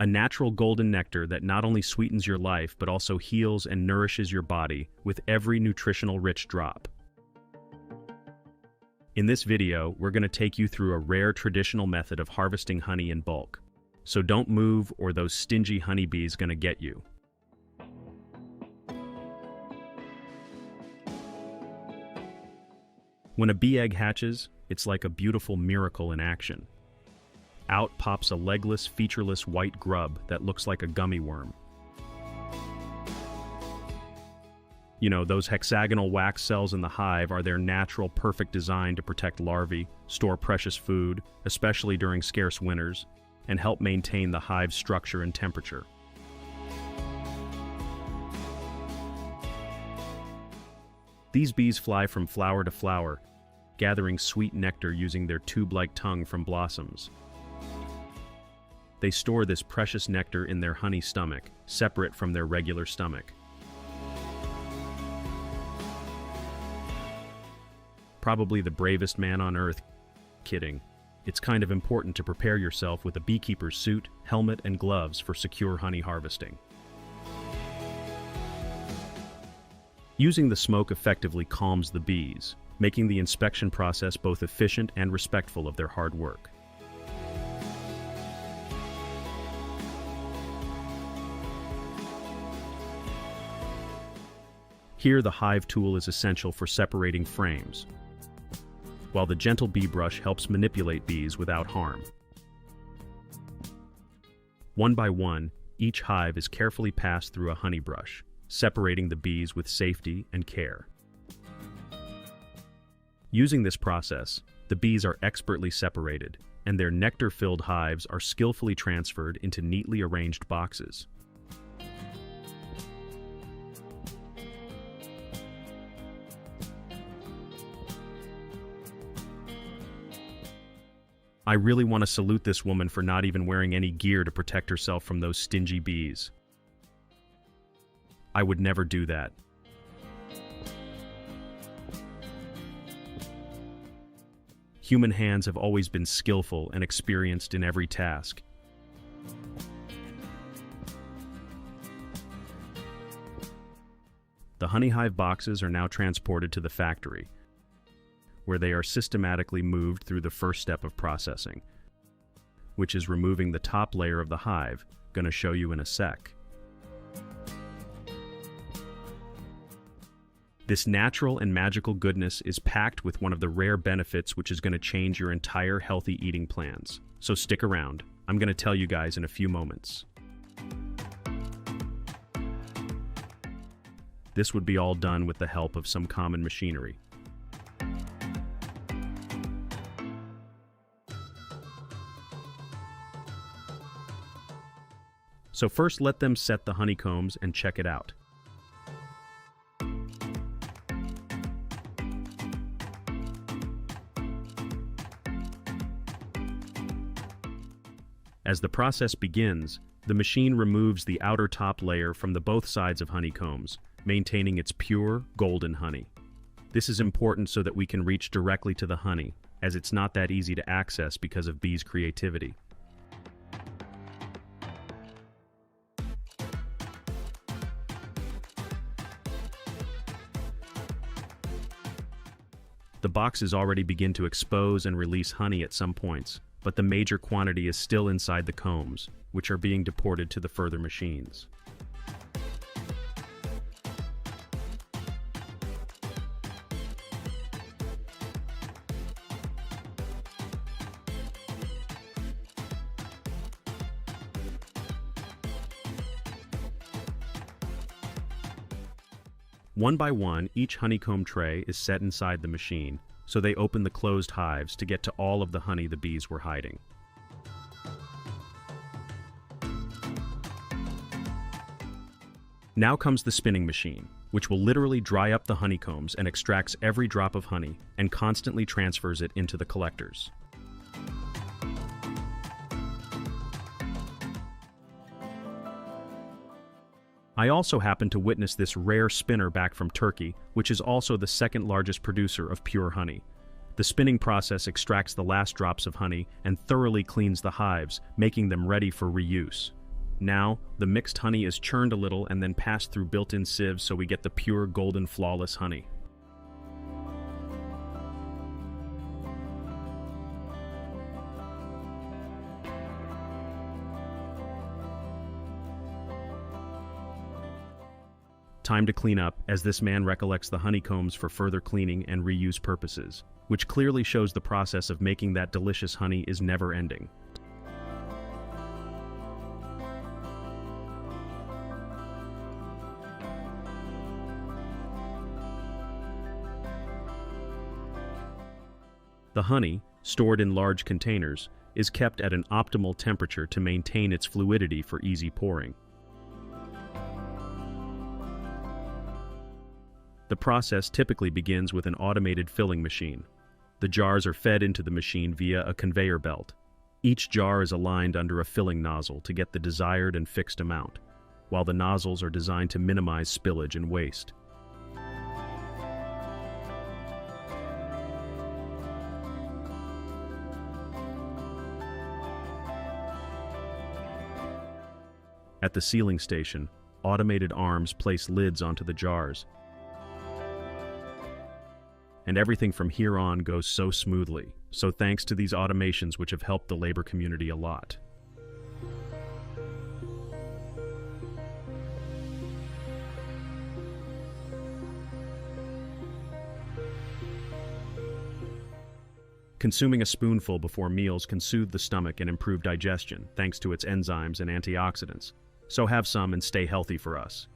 A natural golden nectar that not only sweetens your life but also heals and nourishes your body with every nutritional rich drop. In this video, we're going to take you through a rare traditional method of harvesting honey in bulk. So don't move or those stingy honeybees gonna get you. When a bee egg hatches, it's like a beautiful miracle in action. Out pops a legless, featureless white grub that looks like a gummy worm. You know, those hexagonal wax cells in the hive are their natural, perfect design to protect larvae, store precious food, especially during scarce winters, and help maintain the hive's structure and temperature. These bees fly from flower to flower, gathering sweet nectar using their tube-like tongue from blossoms. They store this precious nectar in their honey stomach, separate from their regular stomach. Probably the bravest man on earth. Kidding. It's kind of important to prepare yourself with a beekeeper's suit, helmet, and gloves for secure honey harvesting. Using the smoke effectively calms the bees, making the inspection process both efficient and respectful of their hard work. Here, the hive tool is essential for separating frames, while the gentle bee brush helps manipulate bees without harm. One by one, each hive is carefully passed through a honey brush, separating the bees with safety and care. Using this process, the bees are expertly separated, and their nectar-filled hives are skillfully transferred into neatly arranged boxes. I really want to salute this woman for not even wearing any gear to protect herself from those stingy bees. I would never do that. Human hands have always been skillful and experienced in every task. The honey hive boxes are now transported to the factory, where they are systematically moved through the first step of processing, which is removing the top layer of the hive, gonna show you in a sec. This natural and magical goodness is packed with one of the rare benefits which is gonna change your entire healthy eating plans. So stick around, I'm gonna tell you guys in a few moments. This would be all done with the help of some common machinery. So first let them set the honeycombs and check it out. As the process begins, the machine removes the outer top layer from both sides of honeycombs, maintaining its pure, golden honey. This is important so that we can reach directly to the honey, as it's not that easy to access because of bees' creativity. The boxes already begin to expose and release honey at some points, but the major quantity is still inside the combs, which are being deported to the further machines. One by one, each honeycomb tray is set inside the machine, so they open the closed hives to get to all of the honey the bees were hiding. Now comes the spinning machine, which will literally dry up the honeycombs and extracts every drop of honey and constantly transfers it into the collectors. I also happened to witness this rare spinner back from Turkey, which is also the second largest producer of pure honey. The spinning process extracts the last drops of honey and thoroughly cleans the hives, making them ready for reuse. Now, the mixed honey is churned a little and then passed through built-in sieves so we get the pure, golden, flawless honey. Time to clean up, as this man recollects the honeycombs for further cleaning and reuse purposes, which clearly shows the process of making that delicious honey is never ending. The honey, stored in large containers, is kept at an optimal temperature to maintain its fluidity for easy pouring. The process typically begins with an automated filling machine. The jars are fed into the machine via a conveyor belt. Each jar is aligned under a filling nozzle to get the desired and fixed amount, while the nozzles are designed to minimize spillage and waste. At the sealing station, automated arms place lids onto the jars, and everything from here on goes so smoothly. So thanks to these automations which have helped the labor community a lot. Consuming a spoonful before meals can soothe the stomach and improve digestion thanks to its enzymes and antioxidants. So have some and stay healthy for us.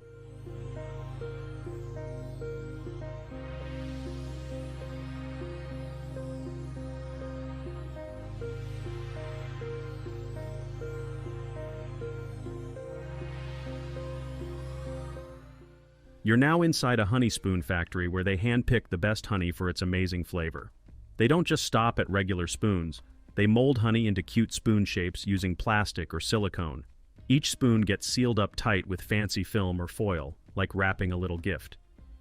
You're now inside a honey spoon factory where they handpick the best honey for its amazing flavor. They don't just stop at regular spoons. They mold honey into cute spoon shapes using plastic or silicone. Each spoon gets sealed up tight with fancy film or foil, like wrapping a little gift.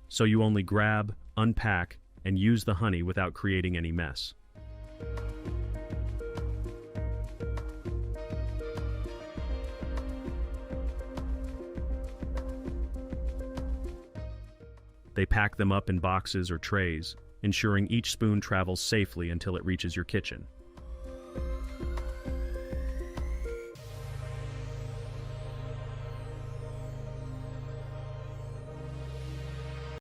So you only grab, unpack, and use the honey without creating any mess. They pack them up in boxes or trays, ensuring each spoon travels safely until it reaches your kitchen.